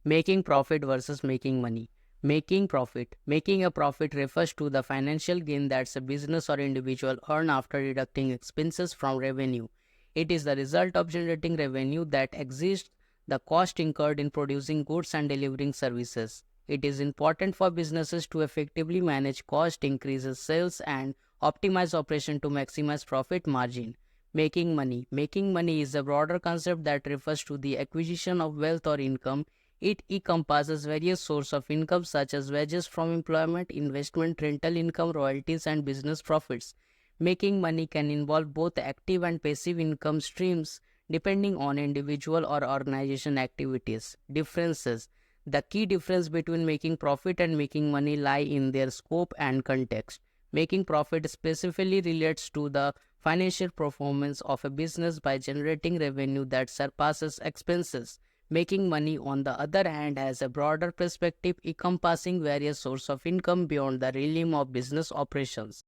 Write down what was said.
Making profit versus making money. Making profit. Making a profit refers to the financial gain that a business or individual earn after deducting expenses from revenue. It is the result of generating revenue that exceeds the cost incurred in producing goods and delivering services. It is important for businesses to effectively manage cost, increase sales, and optimize operation to maximize profit margin. Making money. Making money is a broader concept that refers to the acquisition of wealth or income. It encompasses various sources of income such as wages from employment, investment, rental income, royalties, and business profits. Making money can involve both active and passive income streams depending on individual or organization activities. Differences. The key difference between making profit and making money lie in their scope and context. Making profit specifically relates to the financial performance of a business by generating revenue that surpasses expenses. Making money, on the other hand, has a broader perspective encompassing various sources of income beyond the realm of business operations.